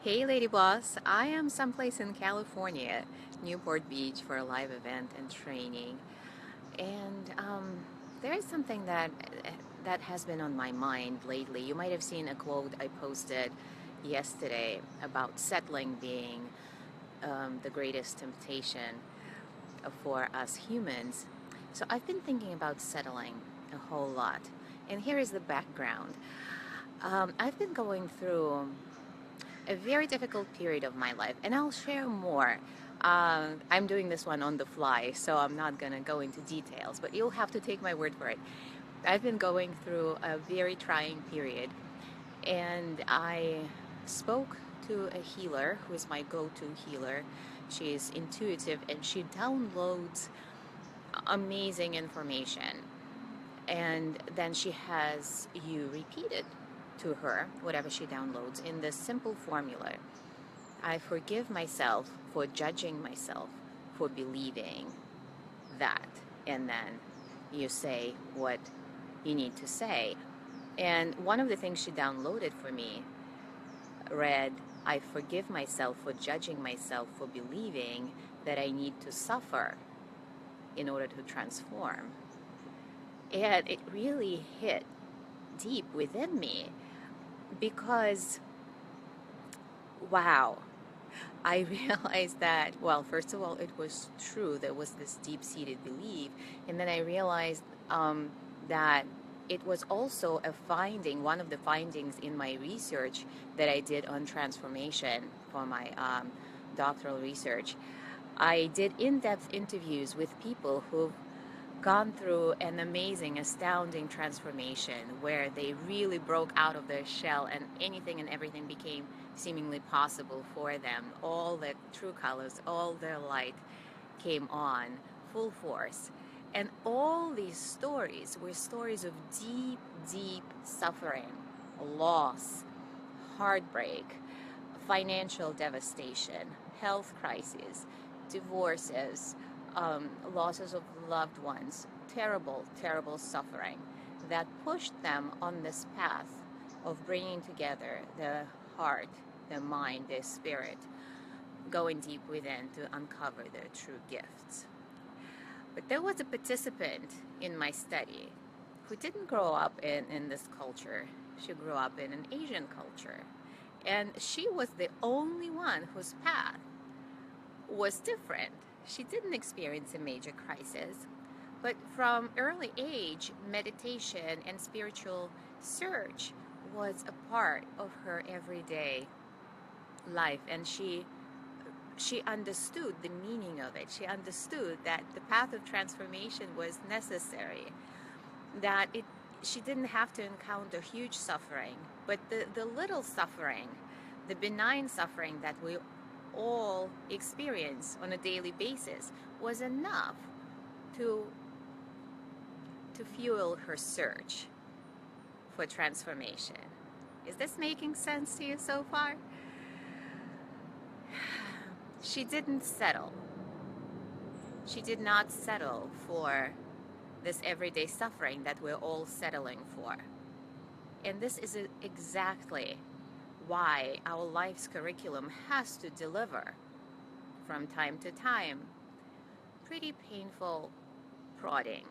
Hey, Lady Boss. I am someplace in California, Newport Beach, for a live event and training. And there is something that has been on my mind lately. You might have seen a quote I posted yesterday about settling being the greatest temptation for us humans. So I've been thinking about settling a whole lot. And here is the background. I've been going through a very difficult period of my life, and I'll share more. I'm doing this one on the fly, so I'm not going to go into details, but you'll have to take my word for it. I've been going through a very trying period, and I spoke to a healer who is my go to healer. She is intuitive and she downloads amazing information, and then she has you repeat it to her, whatever she downloads, in this simple formula. I forgive myself for judging myself for believing that. And then you say what you need to say. And one of the things she downloaded for me read, I forgive myself for judging myself for believing that I need to suffer in order to transform. And it really hit deep within me because, wow, I realized that, well, first of all, it was true. There was this deep seated belief. And then I realized that it was also a finding, one of the findings in my research that I did on transformation for my doctoral research. I did in depth interviews with people who've gone through an amazing, astounding transformation where they really broke out of their shell and anything and everything became seemingly possible for them. All their true colors, all their light came on full force. And all these stories were stories of deep, deep suffering, loss, heartbreak, financial devastation, health crises, divorces, losses of loved ones, terrible, terrible suffering that pushed them on this path of bringing together the heart, the mind, the spirit, going deep within to uncover their true gifts. But there was a participant in my study who didn't grow up in this culture. She grew up in an Asian culture. And she was the only one whose path was different. She didn't experience a major crisis, but from early age, meditation and spiritual search was a part of her everyday life, and she understood the meaning of it. She understood that the path of transformation was necessary, that it she didn't have to encounter huge suffering, but the little suffering, the benign suffering that we all experience on a daily basis was enough to to fuel her search for transformation. Is this making sense to you so far? She didn't settle. She did not settle for this everyday suffering that we're all settling for. And this is exactly why our life's curriculum has to deliver from time to time pretty painful prodding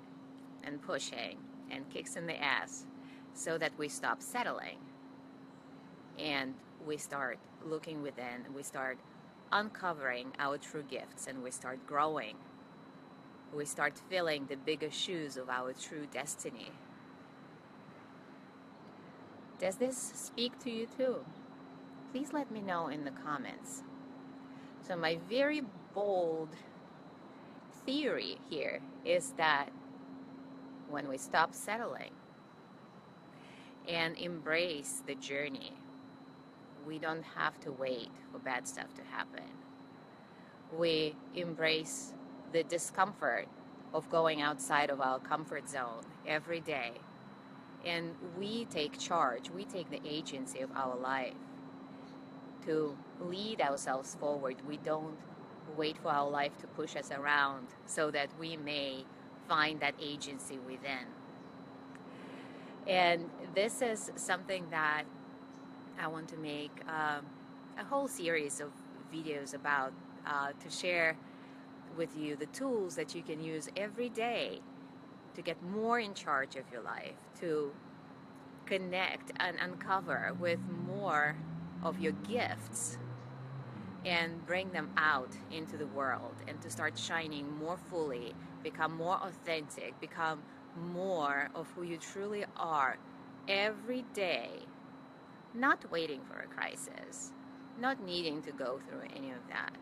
and pushing and kicks in the ass so that we stop settling and we start looking within, we start uncovering our true gifts, and we start growing. We start filling the bigger shoes of our true destiny. Does this speak to you too? Please let me know in the comments. So my very bold theory here is that when we stop settling and embrace the journey, we don't have to wait for bad stuff to happen. We embrace the discomfort of going outside of our comfort zone every day. And we take charge, we take the agency of our life to lead ourselves forward. We don't wait for our life to push us around so that we may find that agency within. And this is something that I want to make a whole series of videos about to share with you the tools that you can use every day to get more in charge of your life, to connect and uncover with more of your gifts and bring them out into the world and to start shining more fully, become more authentic, become more of who you truly are every day, not waiting for a crisis, not needing to go through any of that.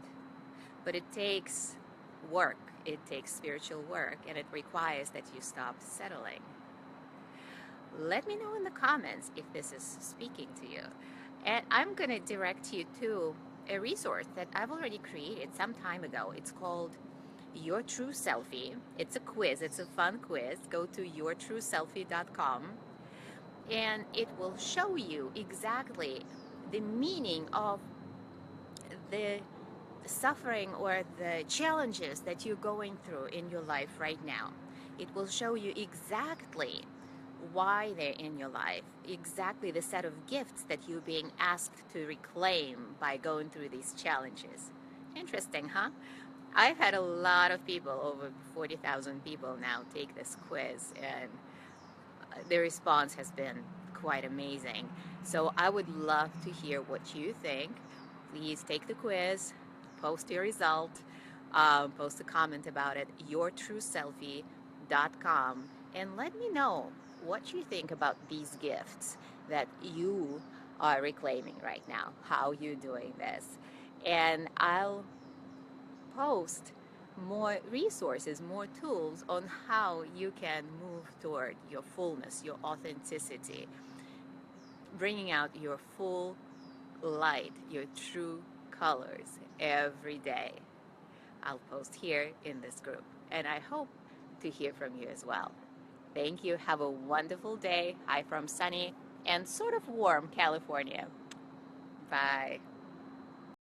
But it takes work, it takes spiritual work, and it requires that you stop settling. Let me know in the comments if this is speaking to you. And I'm going to direct you to a resource that I've already created some time ago. It's called Your True Selfie. It's a quiz, it's a fun quiz. Go to yourtrueselfie.com and it will show you exactly the meaning of the suffering or the challenges that you're going through in your life right now. It will show you exactly why they're in your life, exactly the set of gifts that you're being asked to reclaim by going through these challenges. Interesting, huh? I've had a lot of people, over 40,000 people now, take this quiz, and the response has been quite amazing. So I would love to hear what you think. Please take the quiz, post your result, post a comment about it, yourtrueselfie.com, and let me know what you think about these gifts that you are reclaiming right now, how you're doing this. And I'll post more resources, more tools on how you can move toward your fullness, your authenticity, bringing out your full light, your true colors every day. I'll post here in this group, and I hope to hear from you as well. Thank you. Have a wonderful day. Hi from sunny and sort of warm California. Bye.